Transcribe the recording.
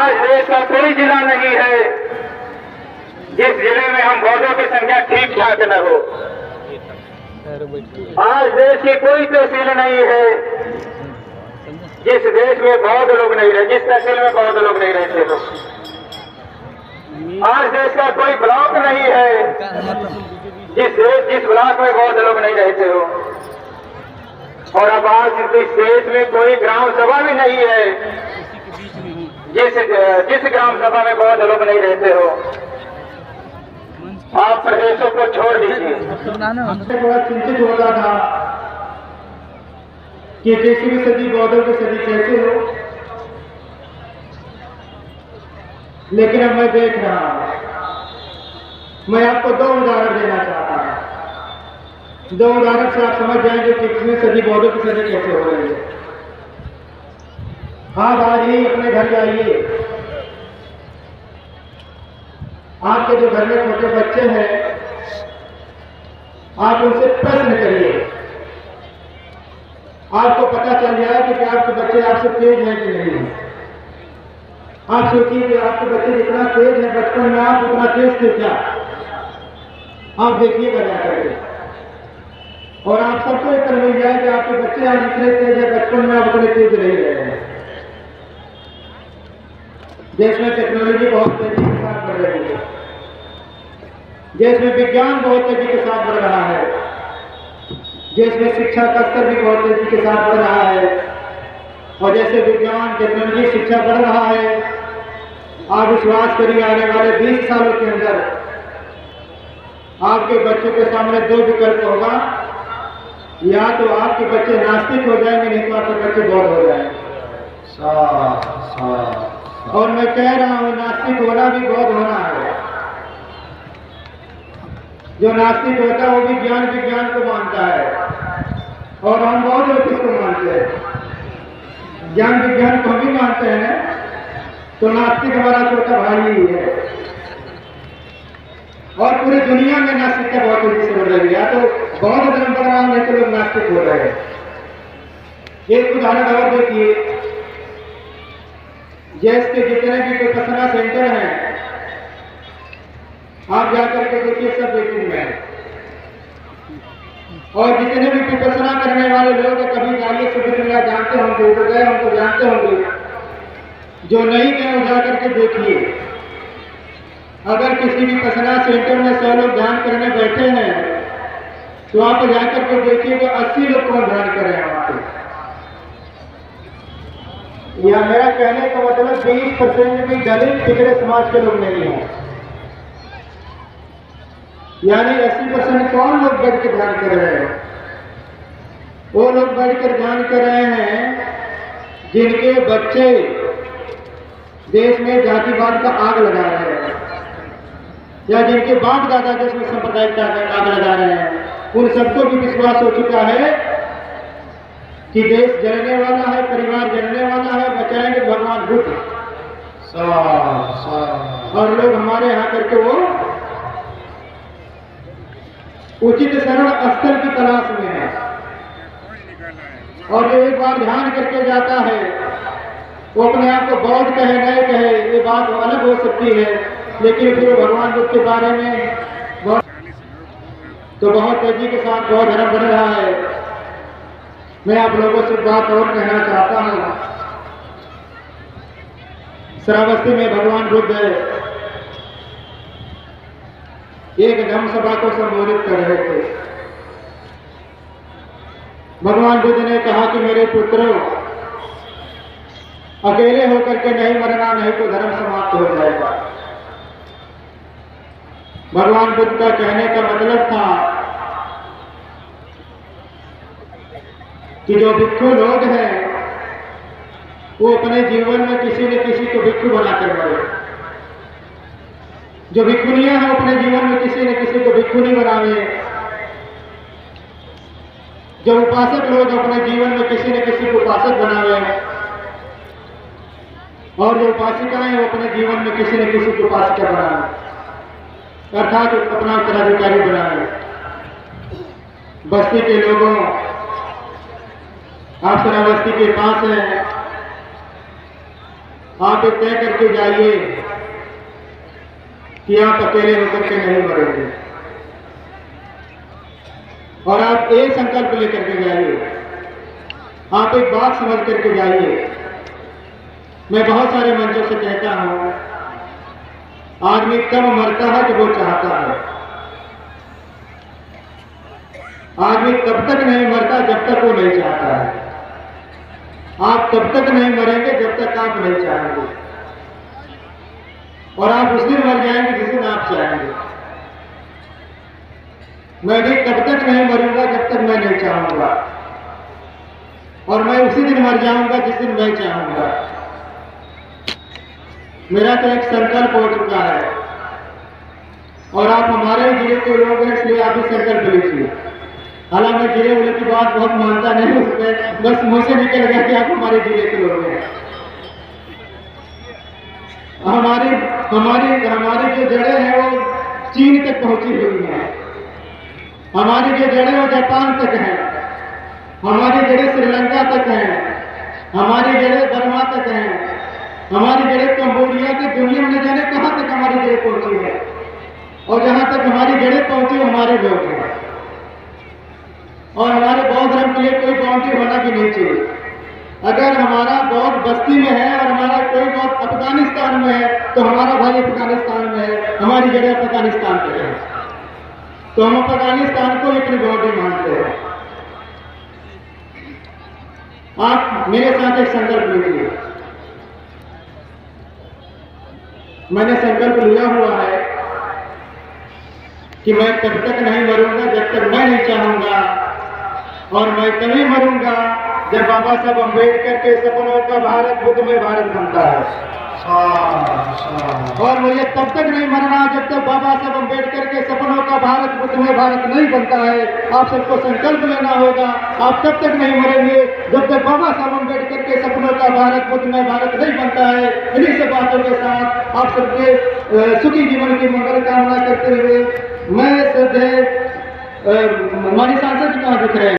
आज देश का कोई जिला नहीं है जिस जिले में हम बौद्धों की संख्या ठीक ठाक न हो। आज देश की कोई तहसील नहीं है जिस देश में बौद्ध लोग नहीं रहे, जिस तहसील में बौद्ध लोग नहीं रहते हो। आज देश का कोई ब्लॉक नहीं है जिस ब्लॉक में बौद्ध लोग नहीं रहते हो। और अब आज इस देश में कोई ग्राम सभा भी नहीं है जिस ग्राम सभा में बौद्ध लोग नहीं रहते हो। आप प्रदेशों को छोड़ दीजिए। बड़ा चिंतित होता था कि 21वीं सदी बौद्धों की सदी कैसे हो, लेकिन अब मैं देख रहा हूं। मैं आपको 2 उदाहरण देना चाहता हूं। 2 उदाहरण से आप समझ जाएंगे कि 21वीं सदी बौद्धों की सदी कैसे हो रही है। आप आज ही अपने घर जाइए, आपके जो घर में छोटे बच्चे हैं आप उनसे प्रश्न करिए, आपको पता चल जाए कि आपके बच्चे आपसे तेज हैं कि नहीं है। आप सोचिए कि आपके बच्चे जितना तेज है बचपन में आप उतना तेज थे क्या, आप देखिएगा जाकर के। और आप सबको एक मिल जाए कि आपके बच्चे आज इतने तेज है बचपन में आप उतने तेज नहीं रहे हैं। देश में टेक्नोलॉजी बहुत तेजी के साथ बढ़ रही है, देश में विज्ञान बहुत तेजी के साथ बढ़ रहा है, देश में शिक्षा का स्तर भी बहुत तेजी के साथ बढ़ रहा है। और जैसे विज्ञान टेक्नोलॉजी शिक्षा बढ़ रहा है, आप विश्वास करिए आने वाले 20 सालों के अंदर आपके बच्चों के सामने 2 विकल्प होगा, या तो आपके बच्चे नास्तिक हो जाएंगे, नहीं तो आपके बच्चे बौद्ध हो जाएंगे। और मैं कह रहा हूं नास्तिक होना भी बौद्ध होना है। जो नास्तिक होता है वो विज्ञान को मानता है, और हम बौद्ध लोग किसको मानते हैं? ज्ञान विज्ञान को भी मानते हैं ना। तो नास्तिक हमारा छोटा भाई ही है। और पूरी दुनिया में नास्तिकता बहुत तेजी से बढ़ रही है, या तो बौद्ध धर्म बढ़ रहा है, नहीं तो लोग नास्तिक हो रहे हैं। एक उदाहरण और देखिए, जैसे जितने भी विपश्यना सेंटर हैं आप जाकर के देखिए, सब वेटिंग में है। और जितने भी विपश्यना करने वाले लोग कभी जाइए सुबह जानते होंगे, तो गए हम तो जानते होंगे, जो नहीं गए वो जाकर के देखिए। अगर किसी भी विपश्यना सेंटर में 100 लोग ध्यान करने बैठे हैं तो आप जाकर के देखिए तो 80 लोग कौन ध्यान कर रहे हैं वहां पे। या मेरा कहने का मतलब 20% भी दलित पिछड़े समाज के लोग नहीं हैं, यानी 80% कौन लोग बैठ के ध्यान कर रहे हैं? वो लोग बैठ कर ध्यान कर रहे हैं जिनके बच्चे देश में जातिवाद का आग लगा रहे हैं, या जिनके बाप दादा देश में सांप्रदायिकता का आग लगा रहे हैं। उन सबको भी विश्वास हो चुका है कि देश जलने वाला है, परिवार जलने वाला है, बचाएंगे भगवान बुद्ध। और लोग हमारे यहाँ करके वो उचित सरल स्तर की तलाश में है। और जो एक बार ध्यान करके जाता है वो अपने आप को बौद्ध कहे नहीं कहे ये बात अलग हो सकती है, लेकिन फिर भगवान बुद्ध के बारे में बहुत तेजी के साथ बहुत धर्म बढ़ रहा है। मैं आप लोगों से बात और कहना चाहता हूं। श्रावस्ती में भगवान बुद्ध एक धम्म सभा को संबोधित कर रहे थे। भगवान बुद्ध ने कहा कि मेरे पुत्रों, अकेले होकर के नहीं मरना, नहीं तो धर्म समाप्त हो जाएगा। भगवान बुद्ध का कहने का मतलब था कि जो भिक्षु लोग हैं वो अपने जीवन में किसी न किसी को भिक्षु बनाकर मरे। जो भिक्षुनियां हैं अपने जीवन में किसी न किसी को भिक्षुनी बनावे। जो उपासक लोग अपने जीवन में किसी न किसी को उपासक बनावे, और जो उपासिकाएं वो अपने जीवन में किसी न किसी को उपासिका बनावे, अर्थात अपना उत्तराधिकारी बनावे। बस्ती के लोगों, आप श्रावस्ती के पास है, आप ये तय करके जाइए कि आप अकेले होकर के नहीं मरेंगे, और आप एक संकल्प लेकर के जाइए, आप एक बात समझ करके जाइए। मैं बहुत सारे मंचों से कहता हूं, आदमी तब मरता है कि वो चाहता है। आदमी तब तक नहीं मरता जब तक वो नहीं चाहता है। आप तब तक नहीं मरेंगे जब तक आप नहीं चाहेंगे, और आप उस दिन मर जाएंगे जिस दिन आप चाहेंगे। मैं भी तब तक नहीं मरूंगा जब तक मैं नहीं चाहूंगा, और मैं उसी दिन मर जाऊंगा जिस दिन मैं चाहूंगा। मेरा तो एक संकल्प हो चुका है, और आप हमारे जिले के लोग हैं, इसलिए आप भी संकल्प लीजिए। हालांकि मैं जिले वाले की बात बहुत मानता नहीं, उसमें बस मुंह से निकल गया कि आप हमारे जिले के लोग हैं। हमारी हमारी हमारी जो जड़ें हैं वो चीन तक पहुंची हुई हैं, हमारी जो जड़ें वो जापान तक हैं, हमारी जड़ें श्रीलंका तक हैं, हमारी जड़ें बर्मा तक हैं, हमारी जड़ें कंबोडिया की दुनिया में न जाने कहां तक हमारी जड़ें पहुंची है, और जहां तक हमारी जड़ें पहुंची हमारे लोग हैं। और हमारे बौद्ध धर्म के लिए कोई बाउंड्री होना भी नहीं चाहिए। अगर हमारा बौद्ध बस्ती में है और हमारा कोई बौद्ध अफगानिस्तान में है, तो हमारा भाई अफगानिस्तान में है, हमारी जड़ें अफगानिस्तान पे है, तो हम अफगानिस्तान को अपनी बाउंड्री मानते हैं। आप मेरे साथ एक संकल्प लीजिए। मैंने संकल्प लिया हुआ है कि मैं तब तक नहीं मरूंगा जब तक मैं नहीं चाहूंगा, और मैं तभी मरूंगा जब बाबा साहब अम्बेडकर के सपनों का भारत बुद्ध में भारत बनता है। और मुझे तब तक नहीं मरना जब तक बाबा साहब अम्बेडकर के सपनों का भारत बुद्ध में भारत नहीं बनता है। आप सबको संकल्प लेना होगा, आप तब तक नहीं मरेंगे जब तक बाबा साहब अम्बेडकर के सपनों का भारत बुद्ध में भारत नहीं बनता है। इन्हीं सब बातों के साथ आप सबके सुखी जीवन की मंगल कामना करते हुए मैं हमारी सांसद जी कहाँ दिख रहे हैं?